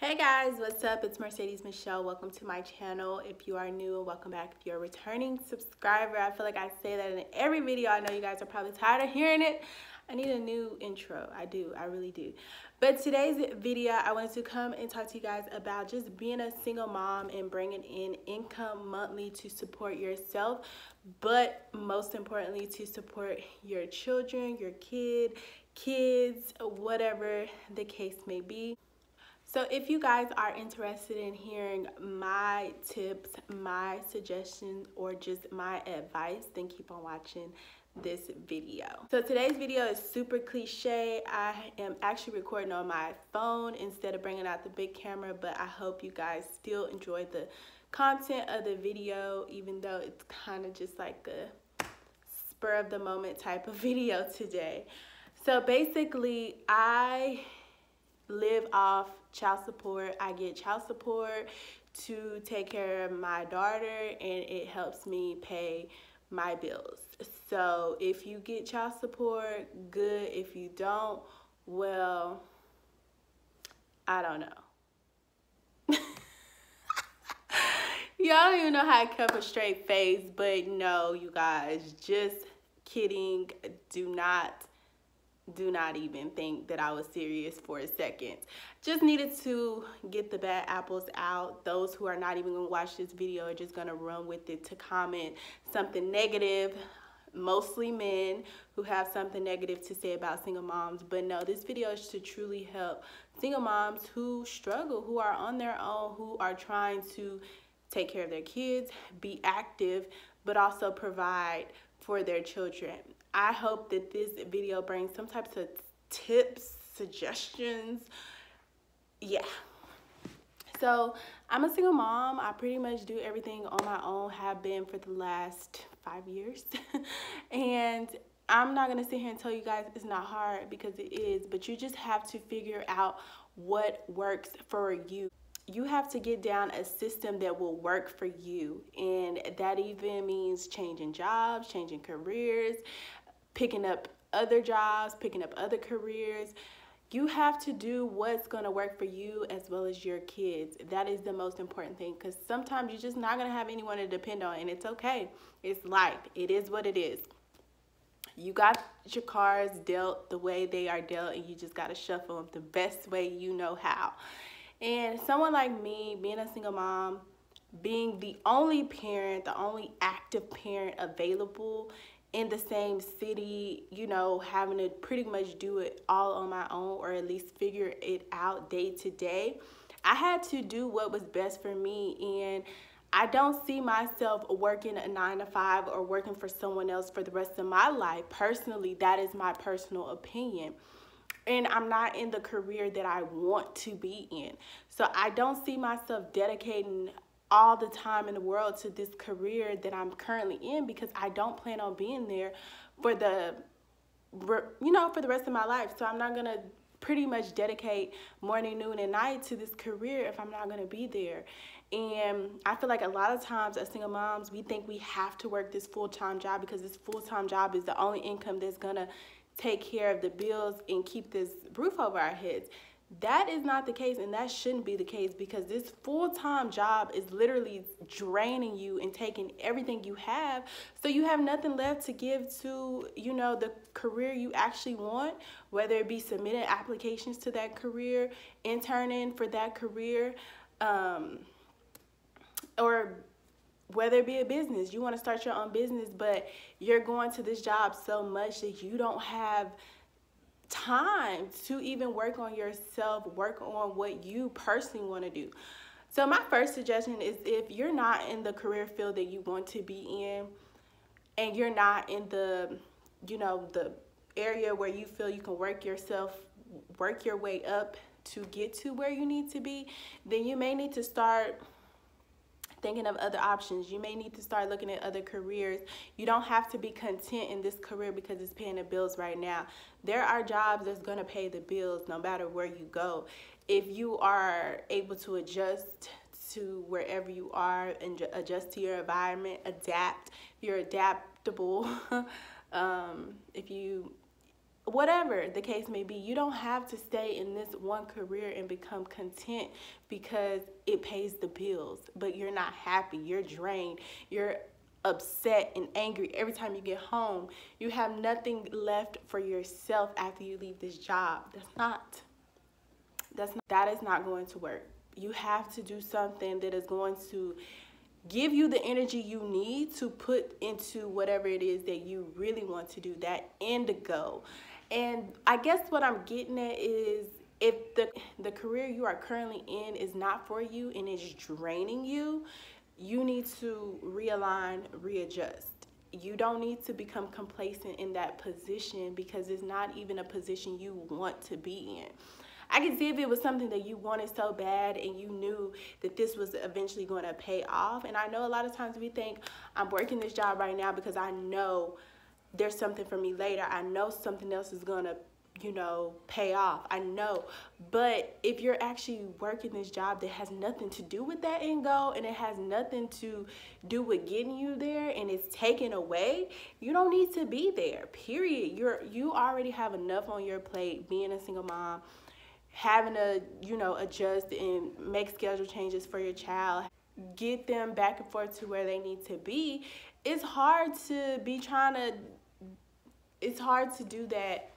Hey guys, what's up? It's MercadezMichelle. Welcome to my channel. If you are new, welcome back. If you're a returning subscriber, I feel like I say that in every video. I know you guys are probably tired of hearing it. I need a new intro. I really do. But today's video, I wanted to come and talk to you guys about just being a single mom and bringing in income monthly to support yourself, but most importantly to support your children, your kids, whatever the case may be. So if you guys are interested in hearing my tips, my suggestions, or just my advice, then keep on watching this video. So today's video is super cliche. I am actually recording on my phone instead of bringing out the big camera, but I hope you guys still enjoy the content of the video, even though it's kind of just like a spur of the moment type of video today. So basically, I live off child support. I get child support to take care of my daughter, and it helps me pay my bills. So if you get child support, good. If you don't, well, I don't know. Y'all don't even know how to keep a straight face, but no, you guys, just kidding. Do not even think that I was serious for a second. Just needed to get the bad apples out. Those who are not even gonna watch this video are just gonna run with it to comment something negative, mostly men who have something negative to say about single moms. But no, this video is to truly help single moms who struggle, who are on their own, who are trying to take care of their kids, be active, but also provide for their children. I hope that this video brings some types of tips, suggestions. Yeah. So I'm a single mom. I pretty much do everything on my own, have been for the last 5 years. And I'm not going to sit here and tell you guys it's not hard, because it is, but you just have to figure out what works for you. You have to get down a system that will work for you. And that even means changing jobs, changing careers, picking up other jobs, picking up other careers. You have to do what's going to work for you as well as your kids. That is the most important thing, because sometimes you're just not going to have anyone to depend on, and it's okay. It's life. It is what it is. You got your cards dealt the way they are dealt, and you just got to shuffle them the best way you know how. And someone like me, being a single mom, being the only parent, the only active parent available in the same city, you know, having to pretty much do it all on my own, or at least figure it out day to day, I had to do what was best for me. And I don't see myself working a 9-to-5 or working for someone else for the rest of my life. Personally, that is my personal opinion. And I'm not in the career that I want to be in. So I don't see myself dedicating all the time in the world to this career that I'm currently in, because I don't plan on being there for the rest of my life. So I'm not going to pretty much dedicate morning, noon, and night to this career if I'm not going to be there. And I feel like a lot of times as single moms, we think we have to work this full-time job because this full-time job is the only income that's going to take care of the bills and keep this roof over our heads. That is not the case, and that shouldn't be the case, because this full-time job is literally draining you and taking everything you have, so you have nothing left to give to, you know, the career you actually want, whether it be submitting applications to that career, interning for that career, or whether it be a business. You want to start your own business, but you're going to this job so much that you don't have time to even work on yourself, work on what you personally want to do. So my first suggestion is, if you're not in the career field that you want to be in, and you're not in the, you know, the area where you feel you can work your way up to get to where you need to be, then you may need to start thinking of other options. You may need to start looking at other careers. You don't have to be content in this career because it's paying the bills right now. There are jobs that's going to pay the bills no matter where you go. If you are able to adjust to wherever you are and adjust to your environment, adapt, if you're adaptable, if you whatever the case may be. You don't have to stay in this one career and become content because it pays the bills, but you're not happy, you're drained, you're upset and angry every time you get home. You have nothing left for yourself after you leave this job. That is not going to work. You have to do something that is going to give you the energy you need to put into whatever it is that you really want to do, that indigo. And I guess what I'm getting at is, if the career you are currently in is not for you and is draining you, you need to realign, readjust. You don't need to become complacent in that position because it's not even a position you want to be in. I can see if it was something that you wanted so bad and you knew that this was eventually going to pay off. And I know a lot of times we think, I'm working this job right now because I know there's something for me later. I know something else is going to, pay off. I know. But if you're actually working this job that has nothing to do with that end goal, and it has nothing to do with getting you there, and it's taken away, you don't need to be there, period. You already have enough on your plate being a single mom, having to, adjust and make schedule changes for your child, get them back and forth to where they need to be. It's hard to do that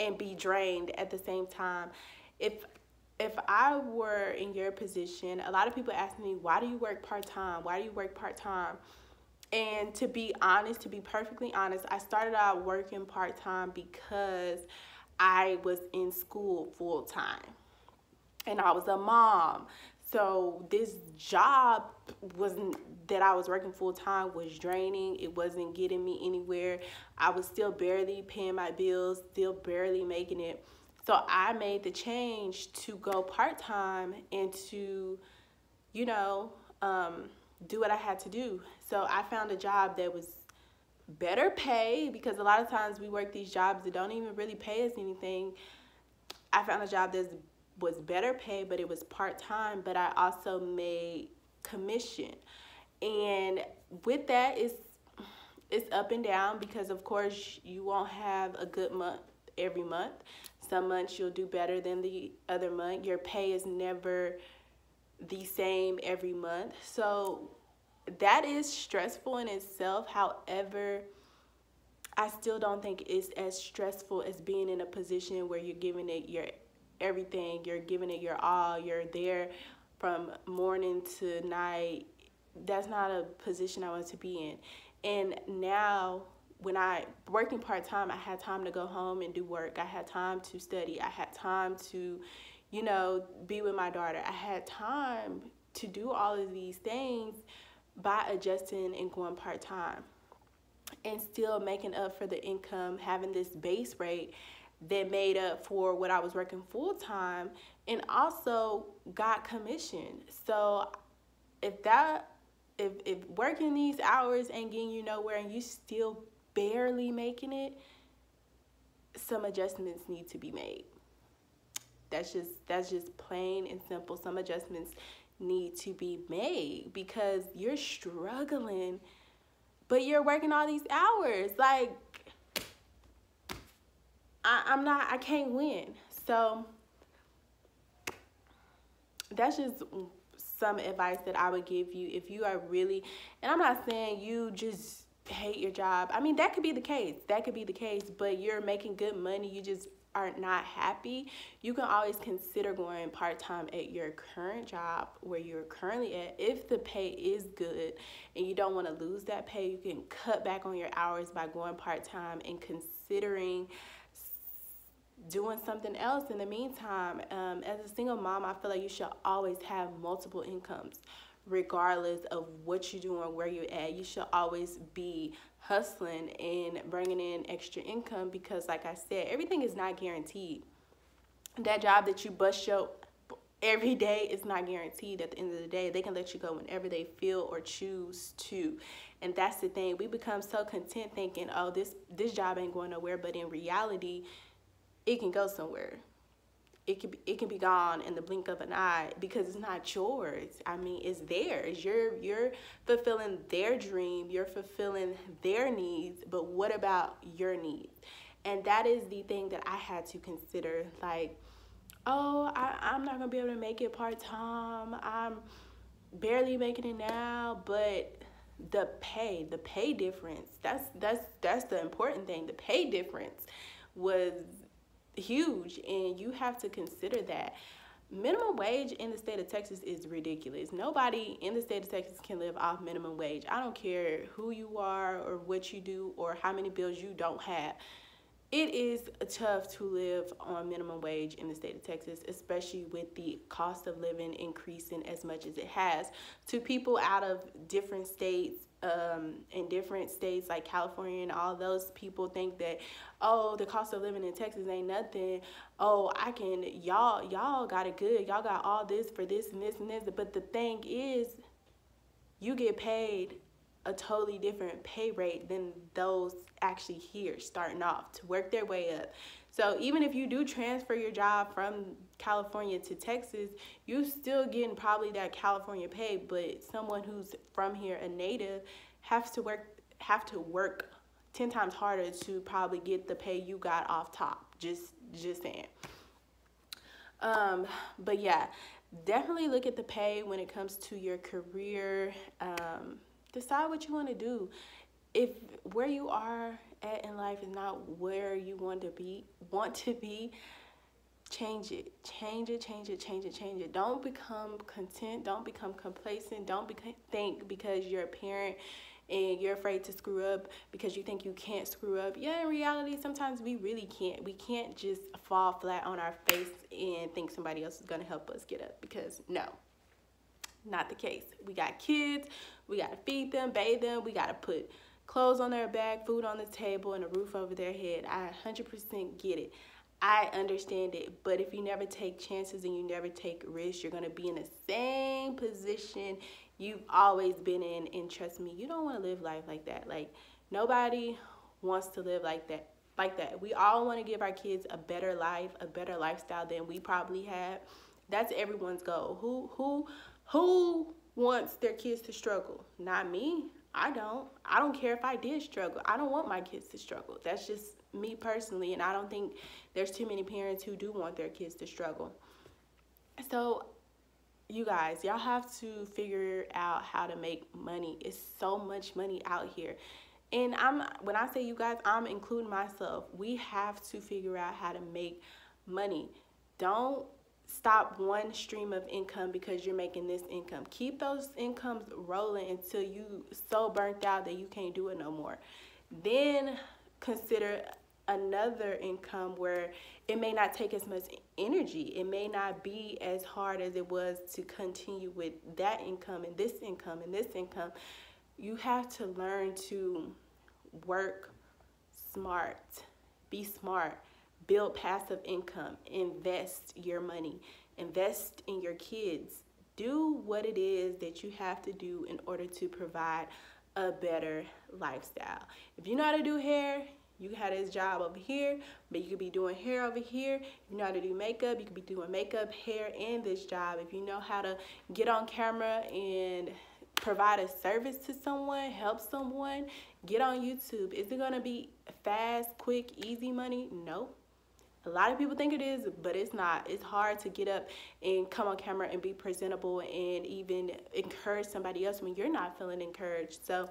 and be drained at the same time. If I were in your position, a lot of people ask me, why do you work part-time? Why do you work part-time? And to be perfectly honest, I started out working part-time because I was in school full-time and I was a mom. So this job that I was working full-time was draining. It wasn't getting me anywhere. I was still barely paying my bills, still barely making it. So I made the change to go part-time and to, do what I had to do. So I found a job that was better pay, because a lot of times we work these jobs that don't even really pay us anything. I found a job that was better pay, but it was part-time, but I also made commission. And with that, it's up and down, because of course you won't have a good month every month. Some months you'll do better than the other month. Your pay is never the same every month. So that is stressful in itself. However, I still don't think it's as stressful as being in a position where you're giving it your everything, you're giving it your all, you're there from morning to night. That's not a position I want to be in. And now, when I working part-time, I had time to go home and do work. I had time to study. I had time to, be with my daughter. I had time to do all of these things by adjusting and going part-time, and still making up for the income, having this base rate that made up for what I was working full-time, and also got commission. So if working these hours ain't getting you nowhere and you still barely making it, some adjustments need to be made. That's just plain and simple. Some adjustments need to be made, because you're struggling, but you're working all these hours. Like, I can't win. So that's just some advice that I would give you if you are really, and I'm not saying you just hate your job. I mean, that could be the case. But you're making good money. You just are not happy. You can always consider going part-time at your current job where you're currently at. If the pay is good and you don't want to lose that pay, you can cut back on your hours by going part-time and considering doing something else in the meantime. As a single mom, I feel like you should always have multiple incomes, regardless of what you're doing, where you're at. You should always be hustling and bringing in extra income, because like I said, everything is not guaranteed. That job that you bust your every day is not guaranteed. At the end of the day, they can let you go whenever they feel or choose to. And that's the thing. We become so content thinking, oh, this job ain't going nowhere, but in reality, it can go somewhere. It can be gone in the blink of an eye, because it's not yours. I mean, it's theirs. You're fulfilling their dream. You're fulfilling their needs. But what about your needs? And that is the thing that I had to consider. Like, oh, I'm not going to be able to make it part-time. I'm barely making it now. But the pay difference, that's the important thing. The pay difference was huge, and you have to consider that. Minimum wage in the state of Texas is ridiculous. Nobody in the state of Texas can live off minimum wage. I don't care who you are or what you do or how many bills you don't have. It is tough to live on minimum wage in the state of Texas, especially with the cost of living increasing as much as it has. To people out of different states, in different states like California, and all those people think that, oh, the cost of living in Texas ain't nothing. Oh, y'all got it good. Y'all got all this for this and this and this. But the thing is, you get paid a totally different pay rate than those actually here starting off to work their way up. So even if you do transfer your job from California to Texas, you still getting probably that California pay, but someone who's from here, a native, have to work 10 times harder to probably get the pay you got off top. Just saying. But yeah, definitely look at the pay when it comes to your career. Decide what you want to do. If where you are at in life is not where you want to be, change it. Don't become content. Don't become complacent. Don't think because you're a parent and you're afraid to screw up because you think you can't screw up. Yeah, in reality, sometimes we really can't. We can't just fall flat on our face and think somebody else is going to help us get up, because no, not the case. We got kids. We got to feed them, bathe them. We got to put clothes on their back, food on the table, and a roof over their head. I 100% get it. I understand it. But if you never take chances and you never take risks, you're going to be in the same position you've always been in. And trust me, you don't want to live life like that. Like, nobody wants to live like that. We all want to give our kids a better life, a better lifestyle than we probably had. That's everyone's goal. Who wants their kids to struggle? Not me. I don't care if I did struggle. I don't want my kids to struggle. That's just me personally, and I don't think there's too many parents who do want their kids to struggle. So you guys, y'all have to figure out how to make money. It's so much money out here. And when I say you guys, I'm including myself. We have to figure out how to make money. Don't stop one stream of income because you're making this income. Keep those incomes rolling until you so burnt out that you can't do it no more. Then consider another income where it may not take as much energy. It may not be as hard as it was to continue with that income and this income and this income. You have to learn to work smart, be smart. Build passive income, invest your money, invest in your kids. Do what it is that you have to do in order to provide a better lifestyle. If you know how to do hair, you have this job over here, but you could be doing hair over here. If you know how to do makeup, you could be doing makeup, hair, and this job. If you know how to get on camera and provide a service to someone, help someone, get on YouTube. Is it going to be fast, quick, easy money? No. A lot of people think it is, but it's not. It's hard to get up and come on camera and be presentable and even encourage somebody else when you're not feeling encouraged. So,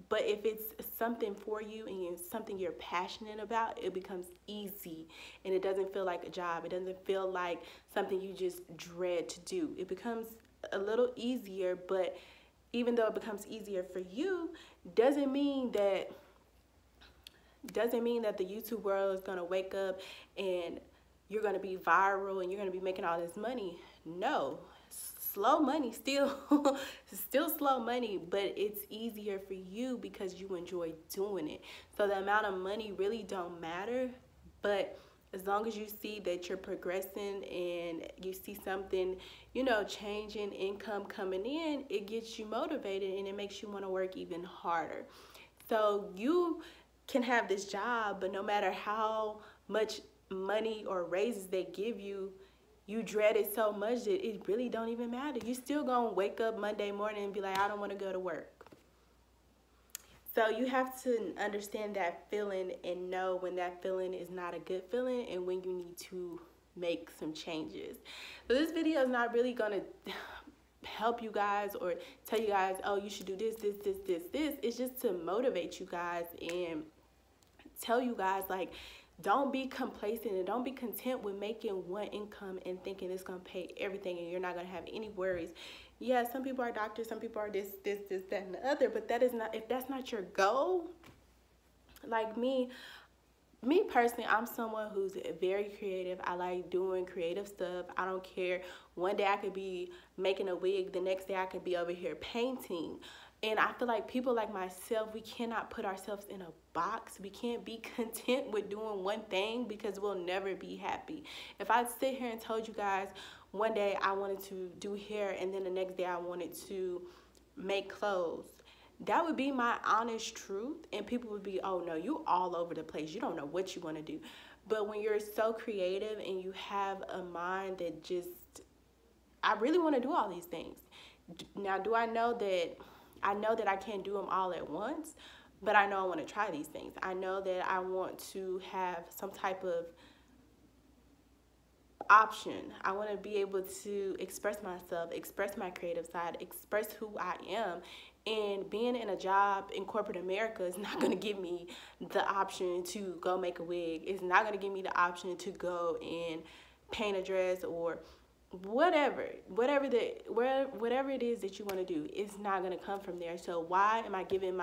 but if it's something for you and it's something you're passionate about, it becomes easy and it doesn't feel like a job. It doesn't feel like something you just dread to do. It becomes a little easier, but even though it becomes easier for you, doesn't mean that the YouTube world is going to wake up and you're going to be viral and you're going to be making all this money. No, slow money, still slow money, but it's easier for you because you enjoy doing it. So the amount of money really don't matter, but as long as you see that you're progressing and you see something, changing, income coming in, it gets you motivated and it makes you want to work even harder. So you can have this job, but no matter how much money or raises they give you, you dread it so much that it really don't even matter. You still gonna wake up Monday morning and be like, I don't want to go to work. So you have to understand that feeling and know when that feeling is not a good feeling and when you need to make some changes. So this video is not really gonna help you guys or tell you guys, oh, you should do this. It's just to motivate you guys and tell you guys, like, don't be complacent and don't be content with making one income and thinking it's gonna pay everything and you're not gonna have any worries. Yeah, some people are doctors, some people are this, that, and the other, but that is not, if that's not your goal, like me personally, I'm someone who's very creative. I like doing creative stuff. I don't care. One day I could be making a wig, the next day I could be over here painting. And I feel like people like myself, we cannot put ourselves in a box. We can't be content with doing one thing because we'll never be happy. If I sit here and told you guys one day I wanted to do hair and then the next day I wanted to make clothes, that would be my honest truth. And people would be, oh no, you all over the place. You don't know what you want to do. But when you're so creative and you have a mind that just, I really want to do all these things. Now, do I know that I can't do them all at once, but I know I want to try these things. I know that I want to have some type of option. I want to be able to express myself, express my creative side, express who I am. And being in a job in corporate America is not going to give me the option to go make a wig. It's not going to give me the option to go and paint a dress or whatever it is that you want to do. It's not going to come from there. So why am I giving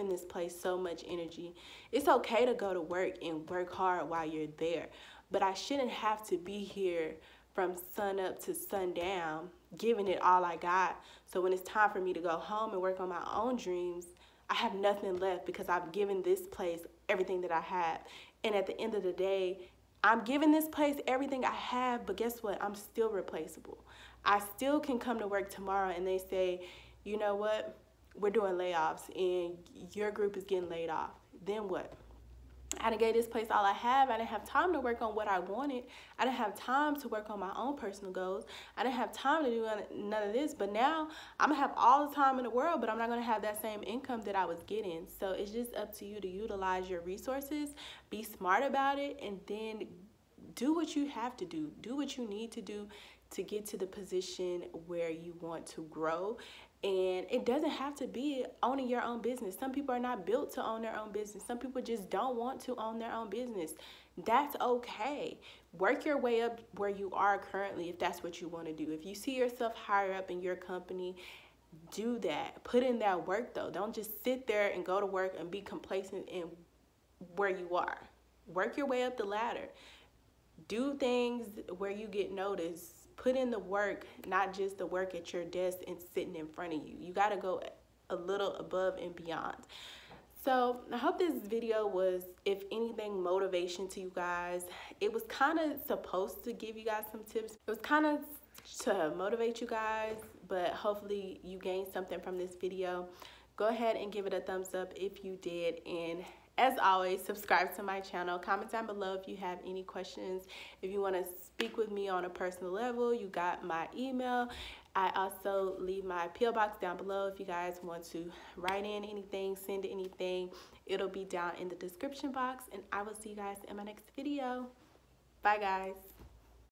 this place so much energy? It's okay to go to work and work hard while you're there, but I shouldn't have to be here from sun up to sundown giving it all I got. So when it's time for me to go home and work on my own dreams, I have nothing left because I've given this place everything that I have. And at the end of the day, I'm giving this place everything I have, but guess what? I'm still replaceable. I still can come to work tomorrow and they say, you know what? We're doing layoffs and your group is getting laid off. Then what? I done gave this place all I have. I didn't have time to work on what I wanted. I didn't have time to work on my own personal goals. I didn't have time to do none of this. But now I'm going to have all the time in the world, but I'm not going to have that same income that I was getting. So it's just up to you to utilize your resources, be smart about it, and then do what you have to do. Do what you need to do to get to the position where you want to grow. And it doesn't have to be owning your own business. Some people are not built to own their own business. Some people just don't want to own their own business. That's okay. Work your way up where you are currently if that's what you want to do. If you see yourself higher up in your company, do that. Put in that work though. Don't just sit there and go to work and be complacent in where you are. Work your way up the ladder. Do things where you get noticed. Put in the work, not just the work at your desk and sitting in front of you. You got to go a little above and beyond. So I hope this video was, if anything, motivation to you guys. It was kind of supposed to give you guys some tips. It was kind of to motivate you guys, but hopefully you gained something from this video. Go ahead and give it a thumbs up if you did. And as always, subscribe to my channel. Comment down below if you have any questions. If you want to speak with me on a personal level, you got my email. I also leave my P.O Box down below if you guys want to write in anything, send anything. It'll be down in the description box. And I will see you guys in my next video. Bye, guys.